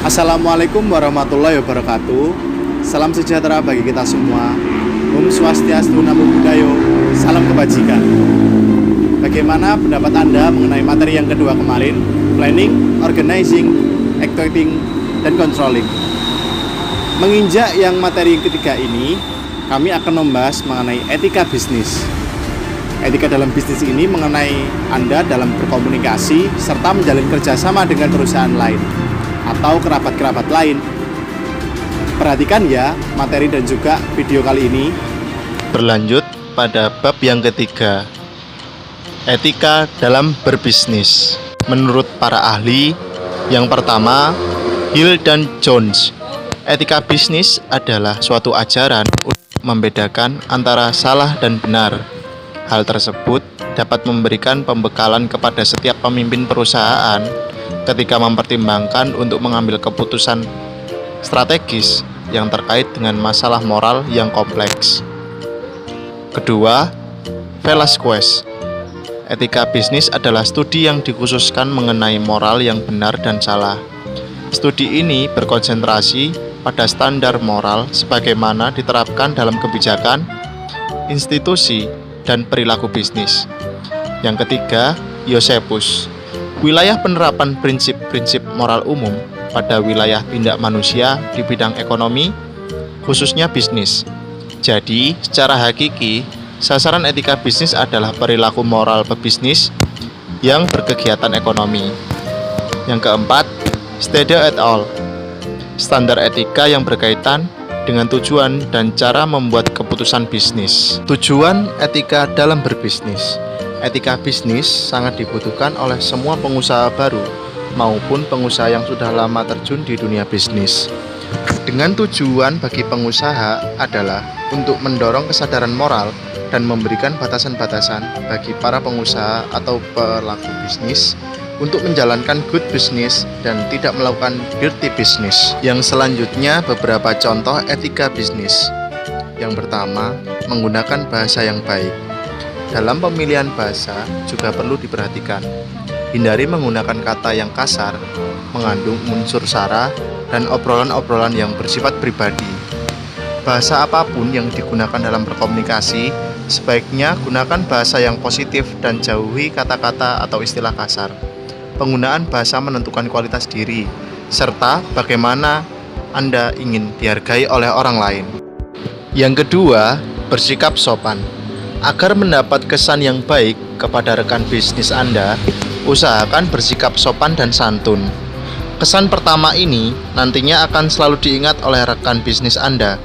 Assalamualaikum warahmatullahi wabarakatuh. Salam sejahtera bagi kita semua. Om Swastiastu, Namo Buddhaya, salam kebajikan. Bagaimana pendapat Anda mengenai materi yang kedua kemarin? Planning, organizing, activating, dan controlling. Menginjak yang materi yang ketiga ini, kami akan membahas mengenai etika bisnis. Etika dalam bisnis ini mengenai Anda dalam berkomunikasi serta menjalin kerjasama dengan perusahaan lain atau kerabat-kerabat lain. Perhatikan ya materi dan juga video kali ini. Berlanjut pada bab yang ketiga, etika dalam berbisnis. Menurut para ahli, yang pertama, Hill dan Jones, etika bisnis adalah suatu ajaran untuk membedakan antara salah dan benar. Hal tersebut dapat memberikan pembekalan kepada setiap pemimpin perusahaan ketika mempertimbangkan untuk mengambil keputusan strategis yang terkait dengan masalah moral yang kompleks. Kedua, Velasquez, etika bisnis adalah studi yang dikhususkan mengenai moral yang benar dan salah. Studi ini berkonsentrasi pada standar moral sebagaimana diterapkan dalam kebijakan, institusi, dan perilaku bisnis. Yang ketiga, Josephus, wilayah penerapan prinsip-prinsip moral umum pada wilayah tindak manusia di bidang ekonomi, khususnya bisnis. Jadi, secara hakiki, sasaran etika bisnis adalah perilaku moral pebisnis yang berkegiatan ekonomi. Yang keempat, Stede et al., standar etika yang berkaitan dengan tujuan dan cara membuat keputusan bisnis. Tujuan etika dalam berbisnis. Etika bisnis sangat dibutuhkan oleh semua pengusaha baru maupun pengusaha yang sudah lama terjun di dunia bisnis. Dengan tujuan bagi pengusaha adalah untuk mendorong kesadaran moral dan memberikan batasan-batasan bagi para pengusaha atau pelaku bisnis untuk menjalankan good business dan tidak melakukan dirty business. Yang selanjutnya beberapa contoh etika bisnis. Yang pertama, menggunakan bahasa yang baik. Dalam pemilihan bahasa juga perlu diperhatikan. Hindari menggunakan kata yang kasar, mengandung unsur sara, dan obrolan-obrolan yang bersifat pribadi. Bahasa apapun yang digunakan dalam berkomunikasi, sebaiknya gunakan bahasa yang positif dan jauhi kata-kata atau istilah kasar. Penggunaan bahasa menentukan kualitas diri, serta bagaimana Anda ingin dihargai oleh orang lain. Yang kedua, bersikap sopan. Agar mendapat kesan yang baik kepada rekan bisnis Anda, usahakan bersikap sopan dan santun. Kesan pertama ini nantinya akan selalu diingat oleh rekan bisnis Anda.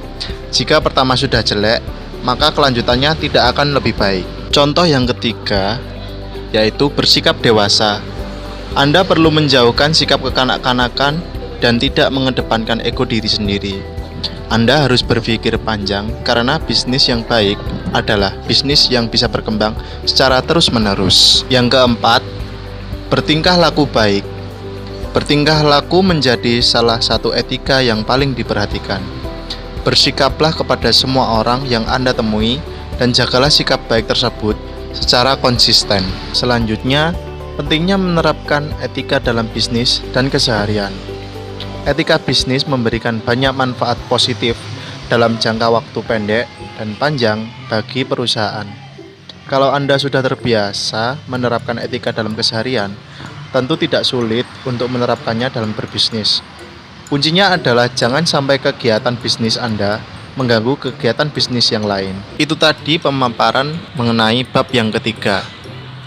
Jika pertama sudah jelek, maka kelanjutannya tidak akan lebih baik. Contoh yang ketiga, yaitu bersikap dewasa. Anda perlu menjauhkan sikap kekanak-kanakan dan tidak mengedepankan ego diri sendiri. Anda harus berpikir panjang karena bisnis yang baik adalah bisnis yang bisa berkembang secara terus-menerus. Yang keempat, bertingkah laku baik. Bertingkah laku menjadi salah satu etika yang paling diperhatikan. Bersikaplah kepada semua orang yang Anda temui dan jagalah sikap baik tersebut secara konsisten. Selanjutnya, pentingnya menerapkan etika dalam bisnis dan keseharian. Etika bisnis memberikan banyak manfaat positif dalam jangka waktu pendek dan panjang bagi perusahaan. Kalau Anda sudah terbiasa menerapkan etika dalam keseharian, tentu tidak sulit untuk menerapkannya dalam berbisnis. Kuncinya adalah jangan sampai kegiatan bisnis Anda mengganggu kegiatan bisnis yang lain. Itu tadi pemaparan mengenai bab yang ketiga.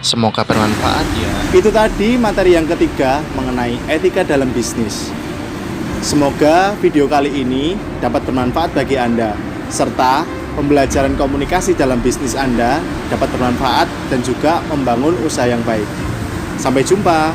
Semoga bermanfaat ya. Itu tadi materi yang ketiga mengenai etika dalam bisnis. Semoga video kali ini dapat bermanfaat bagi Anda, serta pembelajaran komunikasi dalam bisnis Anda dapat bermanfaat dan juga membangun usaha yang baik. Sampai jumpa.